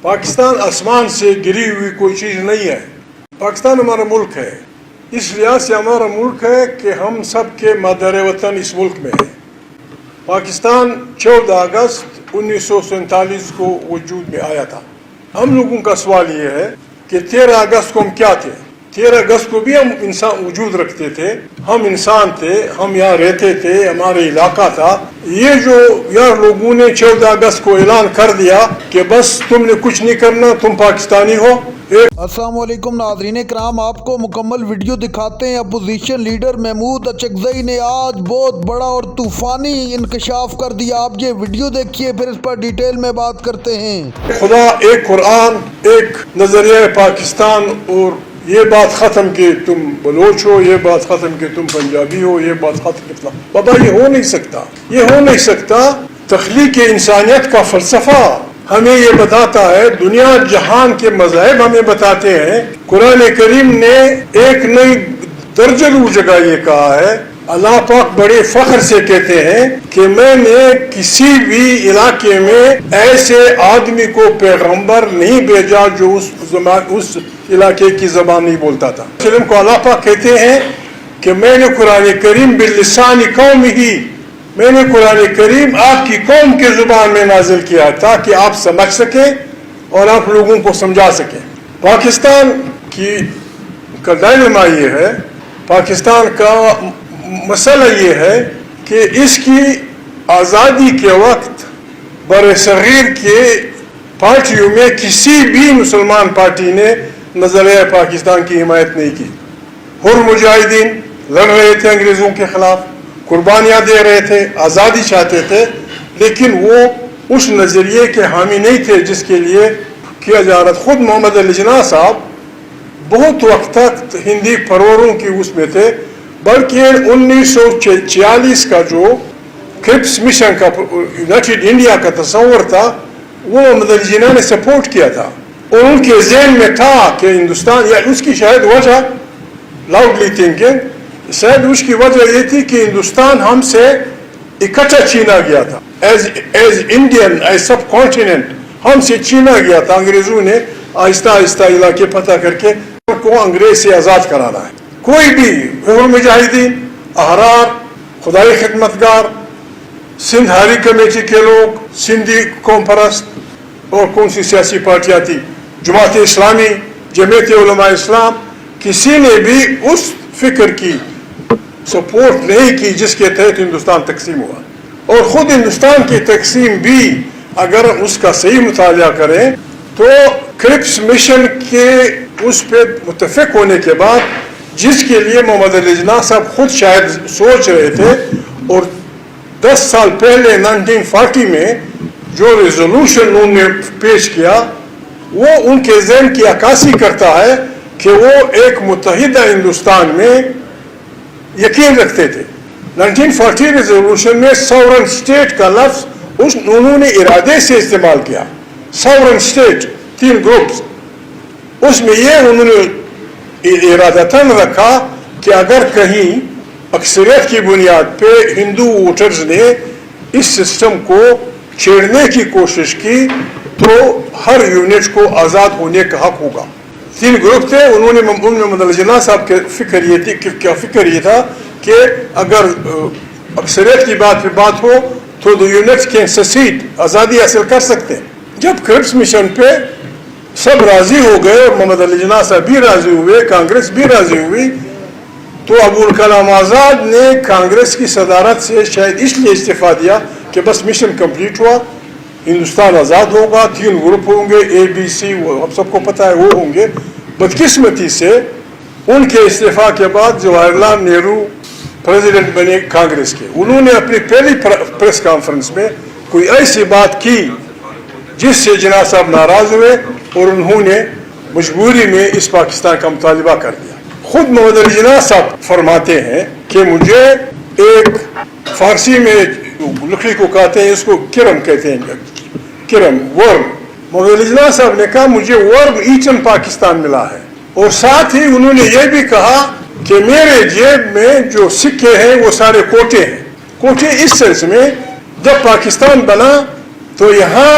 पाकिस्तान आसमान से गिरी हुई कोई चीज़ नहीं है। पाकिस्तान हमारा मुल्क है, इस लिहाज से हमारा मुल्क है कि हम सब के मादर वतन इस मुल्क में है। पाकिस्तान 14 अगस्त 1947 को वजूद में आया था। हम लोगों का सवाल ये है कि 13 अगस्त को हम क्या थे? 13 अगस्त को भी हम इंसान वजूद रखते थे, हम इंसान थे, हम यहाँ रहते थे, हमारे इलाका था। ये जो यार लोगों ने 14 अगस्त को ऐलान कर दिया कि बस तुमने कुछ नहीं करना, तुम पाकिस्तानी हो। अस्सलाम वालेकुम नाज़रीन कराम, आपको मुकम्मल वीडियो दिखाते हैं। अपोजिशन लीडर महमूद अचकज़ई ने आज बहुत बड़ा और तूफ़ानी इंकशाफ कर दिया। आप ये वीडियो देखिए, फिर इस पर डिटेल में बात करते हैं। खुदा, एक कुरान, एक नजरिया पाकिस्तान, और ये बात ख़त्म कि तुम बलोच हो, ये बात ख़त्म कि तुम पंजाबी हो, ये बात ख़त्म कि बाबा ये हो नहीं सकता, ये हो नहीं सकता। तख्लीक इंसानियत का फ़लसफ़ा हमें ये बताता है, दुनिया जहान के मज़हब हमें बताते हैं। कुरान करीम ने एक नई दर्जनों जगह ये कहा है। अल्लाह पाक बड़े फख्र से कहते हैं कि मैंने किसी भी इलाके में ऐसे आदमी को पैगंबर नहीं भेजा जो उस इलाके की ज़बान नहीं बोलता था। फिल्म को अल्लाह पाक कहते हैं कि मैंने कुरान करीम बिल्लिसानी कौम ही, मैंने कुरान करीम आपकी कौम के ज़ुबान में नाजिल किया ताकि आप समझ सकें और आप लोगों को समझा सकें। पाकिस्तान का डायलेमा ये है, पाकिस्तान का मसला ये है कि इसकी आज़ादी के वक्त बरसगीर के पार्टियों में किसी भी मुसलमान पार्टी ने नज़रिया पाकिस्तान की हिमायत नहीं की। हुर मुजाहिदीन लड़ रहे थे अंग्रेज़ों के ख़िलाफ़, कुर्बानियाँ दे रहे थे, आज़ादी चाहते थे, लेकिन वो उस नज़रिए के हामी नहीं थे जिसके लिए किया जा रहा था। खुद मोहम्मद अली जिन्ना साहब बहुत वक्त तक हिंदी परवरों की उसमें थे, बल्कि 1946 का जो क्रिप्स मिशन का यूनाइटेड इंडिया का तस्वर था वो मोहम्मद अली जिन्ना ने सपोर्ट किया था, और उनके ज़हन में था कि हिंदुस्तान, या उसकी शायद वजह लाउडली थिंकिंग, शायद उसकी वजह ये थी कि हिंदुस्तान हमसे इकट्ठा छीना गया था। एज इंडियन, एज सब कॉन्टिनेंट हमसे छीना गया था। अंग्रेजों ने आहिस्ता आहिस्ता इलाके पता करके को अंग्रेज से आज़ाद कराना है। कोई भी हुर मुजाहिदीन, अहरार, खुदाई खिदमतगार, सिंध हारी कमेटी के लोग, सिंधी कौम परस्त और कौन सी सियासी पार्टियाँ थी, जमात इस्लामी, जमीयत उलमा इस्लाम, किसी ने भी उस फिक्र की सपोर्ट नहीं की जिसके तहत हिंदुस्तान तकसीम हुआ। और ख़ुद हिंदुस्तान की तकसीम भी अगर उसका सही मुताला करें तो क्रिप्स मिशन के उस पर मुतफिक होने के बाद, जिसके लिए मोहम्मद अली जिन्ना साहब खुद शायद सोच रहे थे, और 10 साल पहले 1940 में जो रेजोल्यूशन उन्होंने पेश किया वो उनके ज़हन की अक्कासी करता है कि वो एक मुत्तहिदा हिंदुस्तान में यकीन रखते थे। 1940 रेजोल्यूशन में सॉवरन स्टेट का लफ्ज़ उन्होंने इरादे से इस्तेमाल किया। सॉवरन स्टेट 3 ग्रुप्स, उसमें ये उन्होंने इरादतन रखा कि अगर कहीं अक्सरियत की बुनियाद पे हिंदू वोटर्स ने इस सिस्टम को छेड़ने की कोशिश की तो हर यूनिट को आज़ाद होने का हक होगा। 3 ग्रुप थे। उन्होंने मोहम्मद अली जिन्ना साहब के फिक्र ये था कि अगर अक्सरियत की बात पे बात हो तो द यूनिट्स कैन ससीड, आज़ादी हासिल कर सकते हैं। जब क्रिप्स मिशन पे सब राज़ी हो गए और मोहम्मद अली जिन्ना साहब भी राज़ी हुए, कांग्रेस भी राज़ी हुई, तो अबुल कलाम आज़ाद ने कांग्रेस की सदारत से शायद इसलिए इस्तीफ़ा दिया कि बस मिशन कंप्लीट हुआ, हिंदुस्तान आज़ाद होगा, 3 ग्रुप होंगे, ABC, वो अब सबको पता है वो होंगे। बदकिस्मती से उनके इस्तीफ़ा के बाद जवाहरलाल नेहरू प्रेसिडेंट बने कांग्रेस के। उन्होंने अपनी पहली प्रेस कॉन्फ्रेंस में कोई ऐसी बात की जिससे जिन्ना साहब नाराज़ हुए और उन्होंने मजबूरी में इस पाकिस्तान का मुतालबा कर दिया। खुद मोहम्मद अली जिन्ना साहब फरमाते हैं कि मुझे एक फारसी में लकड़ी को कहते हैं, इसको किरम कहते हैं, किरम, वर्म। मोहम्मद अली जिन्ना साहब ने कहा मुझे वर्म ईचन पाकिस्तान मिला है, और साथ ही उन्होंने ये भी कहा कि मेरे जेब में जो सिक्के हैं वो सारे कोटे हैं। कोटे इस सेंस में, जब पाकिस्तान बना तो यहाँ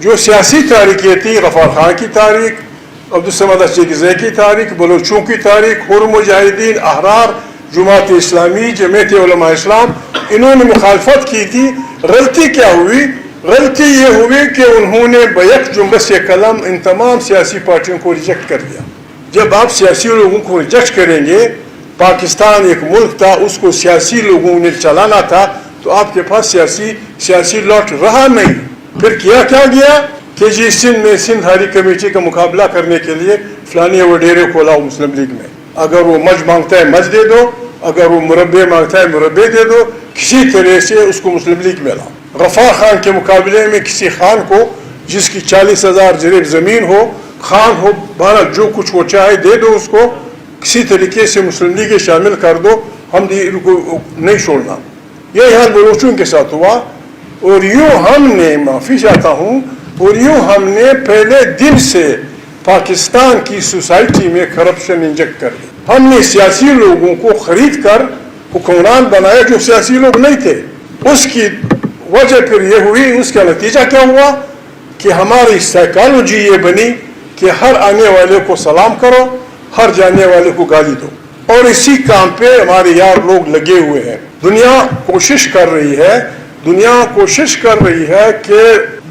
جو سیاسی تاریخیں تھی، غفار خان کی تاریخ، عبدالصمد اچکزئی کی تاریخ، بلوچوں کی تاریخ، حر مجاہدین، احرار، جماعت اسلامی، جمعیت علماء اسلام، انہوں نے مخالفت کی تھی۔ غلطی کیا ہوئی؟ غلطی یہ ہوئی کہ انہوں نے بیک جنبش قلم ان تمام سیاسی پارٹیوں کو ریجیکٹ کر دیا۔ جب آپ سیاسی لوگوں کو ریجیکٹ کریں گے، پاکستان ایک ملک تھا، اس کو سیاسی لوگوں نے چلانا تھا، تو آپ کے پاس سیاسی لاٹ رہا نہیں۔ پھر کیا گیا کہ جی سندھ میں سندھ ہاری کمیٹی کا مقابلہ کرنے کے لیے فلانی وڈیرے کھولاؤ مسلم لیگ میں، اگر وہ مج مانگتا ہے مج دے دو، اگر وہ مربع مانگتا ہے مربع دے دو، کسی طرح سے اس کو مسلم لیگ میں لاؤ۔ غفار خان کے مقابلے میں کسی خان کو جس کی 40,000 جریب زمین ہو، خان ہو، بہرحال جو کچھ وہ چاہے دے دو اس کو، کسی طریقے سے مسلم لیگ شامل کر دو، ہم ان کو نہیں چھوڑنا۔ یہ حال بلوچوں کے ساتھ ہوا، اور یوں ہم نے، معافی چاہتا ہوں، اور یوں ہم نے پہلے دن سے پاکستان کی سوسائٹی میں کرپشن انجیکٹ کر دی۔ ہم نے سیاسی لوگوں کو خرید کر حکمران بنایا جو سیاسی لوگ نہیں تھے۔ اس کی وجہ پھر یہ ہوئی، اس کا نتیجہ کیا ہوا کہ ہماری سائیکالوجی یہ بنی کہ ہر آنے والے کو سلام کرو، ہر جانے والے کو گالی دو، اور اسی کام پہ ہمارے یار لوگ لگے ہوئے ہیں۔ دنیا کوشش کر رہی ہے کہ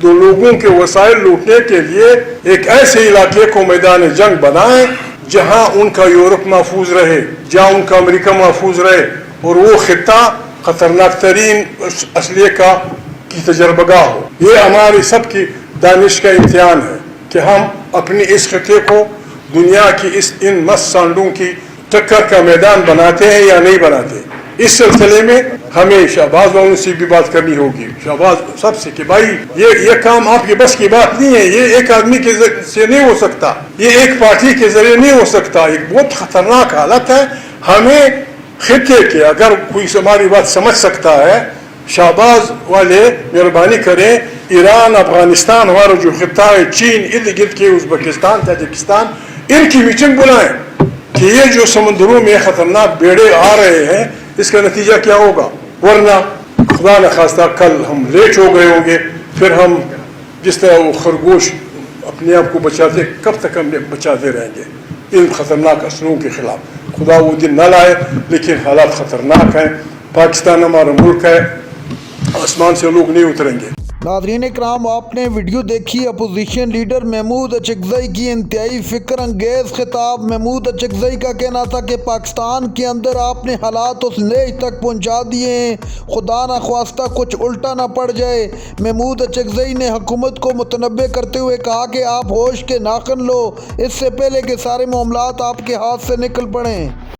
دو لوگوں کے وسائل لوٹنے کے لیے ایک ایسے علاقے کو میدان جنگ بنائیں جہاں ان کا یورپ محفوظ رہے، جہاں ان کا امریکہ محفوظ رہے، اور وہ خطہ خطرناک ترین اسلحے کی تجربہ گاہ ہو۔ یہ ہماری سب کی دانش کا امتحان ہے کہ ہم اپنی اس خطے کو دنیا کی ان مست سانڈوں کی ٹکر کا میدان بناتے ہیں یا نہیں بناتے۔ اس سلسلے میں ہمیں شہباز والوں سے بھی بات کرنی ہوگی، شہباز سب سے، کہ بھائی یہ کام آپ کے بس کی بات نہیں ہے، یہ ایک آدمی کے سے نہیں ہو سکتا، یہ ایک پارٹی کے ذریعے نہیں ہو سکتا، ایک بہت خطرناک حالت ہے۔ ہمیں خطے کے، اگر کوئی ہماری بات سمجھ سکتا ہے، شہباز والے مہربانی کریں، ایران، افغانستان، ہمارا جو خطہ ہے، چین، ارد گرد کے ازبکستان، تاجکستان، ان کی میٹنگ بلائیں کہ یہ جو سمندروں میں خطرناک بیڑے آ رہے ہیں، اس کا نتیجہ کیا ہوگا، ورنہ خدا نخواستہ کل ہم لیٹ ہو گئے ہوں گے، پھر ہم جس طرح وہ خرگوش اپنے آپ کو بچاتے، کب تک ہم بچاتے رہیں گے ان خطرناک اثروں کے خلاف۔ خدا وہ دن نہ لائے، لیکن حالات خطرناک ہیں۔ پاکستان ہمارا ملک ہے، آسمان سے لوگ نہیں اتریں گے۔ ناظرین اکرام، آپ نے ویڈیو دیکھی اپوزیشن لیڈر محمود اچکزئی کی انتہائی فکر انگیز خطاب۔ محمود اچکزئی کا کہنا تھا کہ پاکستان کے اندر آپ نے حالات اس لیج تک پہنچا دیے ہیں، خدا نخواستہ کچھ الٹا نہ پڑ جائے۔ محمود اچکزئی نے حکومت کو متنبع کرتے ہوئے کہا کہ آپ ہوش کے ناخن لو، اس سے پہلے کہ سارے معاملات آپ کے ہاتھ سے نکل پڑیں۔